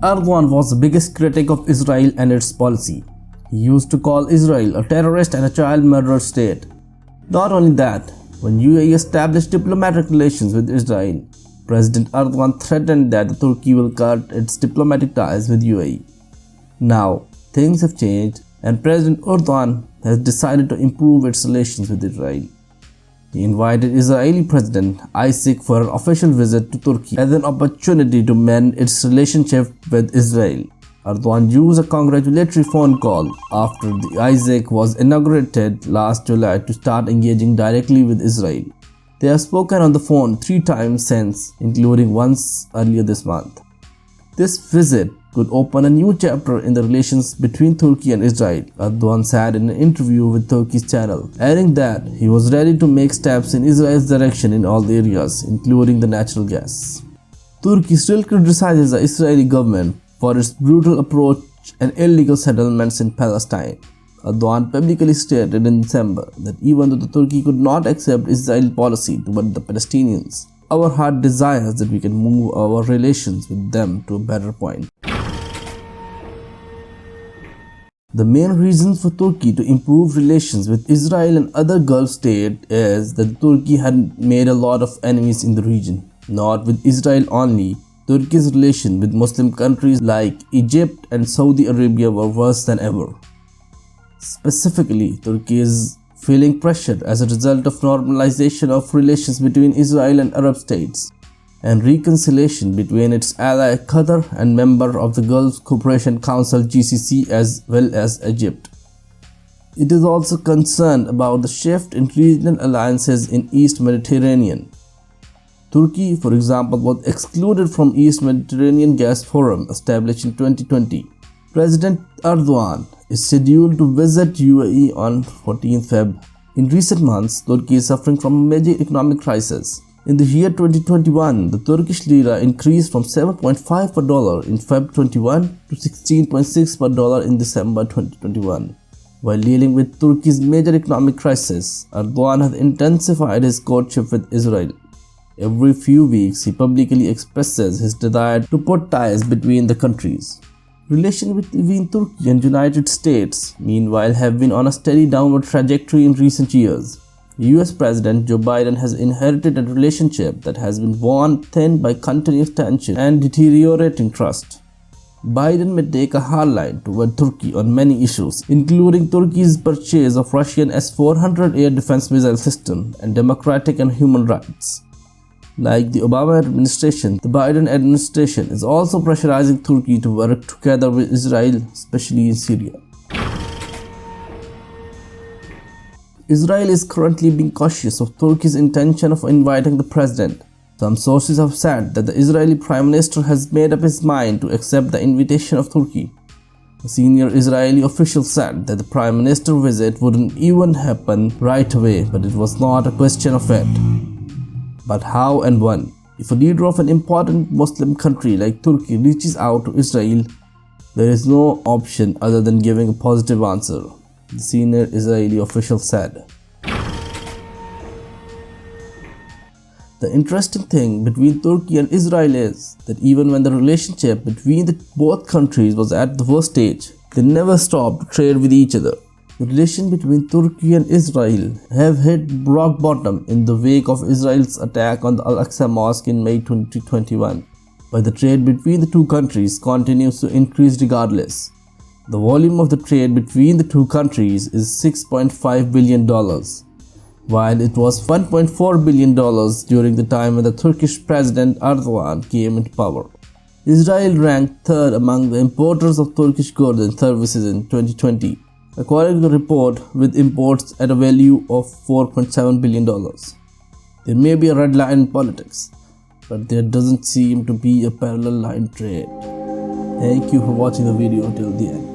Erdogan was the biggest critic of Israel and its policy. He used to call Israel a terrorist and a child murderer state. Not only that, when UAE established diplomatic relations with Israel, President Erdogan threatened that Turkey will cut its diplomatic ties with UAE. Now, things have changed and President Erdogan has decided to improve its relations with Israel. He invited Israeli President Isaac for an official visit to Turkey as an opportunity to mend its relationship with Israel. Erdogan used a congratulatory phone call after Isaac was inaugurated last July to start engaging directly with Israel. They have spoken on the phone 3 times since, including once earlier this month. This visit could open a new chapter in the relations between Turkey and Israel, Erdogan said in an interview with Turkey's channel, adding that he was ready to make steps in Israel's direction in all the areas, including the natural gas. Turkey still criticizes the Israeli government for its brutal approach and illegal settlements in Palestine. Erdogan publicly stated in December that even though Turkey could not accept Israel's policy toward the Palestinians, our heart desires that we can move our relations with them to a better point. The main reason for Turkey to improve relations with Israel and other Gulf states is that Turkey had made a lot of enemies in the region. Not with Israel only, Turkey's relations with Muslim countries like Egypt and Saudi Arabia were worse than ever. Specifically, Turkey is feeling pressured as a result of normalization of relations between Israel and Arab states and reconciliation between its ally Qatar and member of the Gulf Cooperation Council GCC as well as Egypt. It is also concerned about the shift in regional alliances in East Mediterranean. Turkey, for example, was excluded from East Mediterranean Gas Forum established in 2020. President Erdogan is scheduled to visit UAE on 14 Feb. In recent months, Turkey is suffering from a major economic crisis. In the year 2021, the Turkish lira increased from 7.5 per dollar in Feb 21 to 16.6 per dollar in December 2021. While dealing with Turkey's major economic crisis, Erdogan has intensified his courtship with Israel. Every few weeks, he publicly expresses his desire to put ties between the countries. Relations between Turkey and United States, meanwhile, have been on a steady downward trajectory in recent years. US President Joe Biden has inherited a relationship that has been worn thin by continuous tension and deteriorating trust. Biden may take a hard line toward Turkey on many issues, including Turkey's purchase of Russian S-400 air defense missile system and democratic and human rights. Like the Obama administration, the Biden administration is also pressurizing Turkey to work together with Israel, especially in Syria. Israel is currently being cautious of Turkey's intention of inviting the president. Some sources have said that the Israeli Prime Minister has made up his mind to accept the invitation of Turkey. A senior Israeli official said that the Prime Minister visit wouldn't even happen right away, but it was not a question of it. But how and when? If a leader of an important Muslim country like Turkey reaches out to Israel, there is no option other than giving a positive answer, the senior Israeli official said. The interesting thing between Turkey and Israel is that even when the relationship between both countries was at the worst stage, they never stopped to trade with each other. The relation between Turkey and Israel have hit rock bottom in the wake of Israel's attack on the Al-Aqsa Mosque in May 2021, but the trade between the two countries continues to increase regardless. The volume of the trade between the two countries is $6.5 billion, while it was $1.4 billion during the time when the Turkish President Erdogan came into power. Israel ranked third among the importers of Turkish goods and services in 2020, according to the report, with imports at a value of $4.7 billion. There may be a red line in politics, but there doesn't seem to be a parallel line trade. Thank you for watching the video till the end.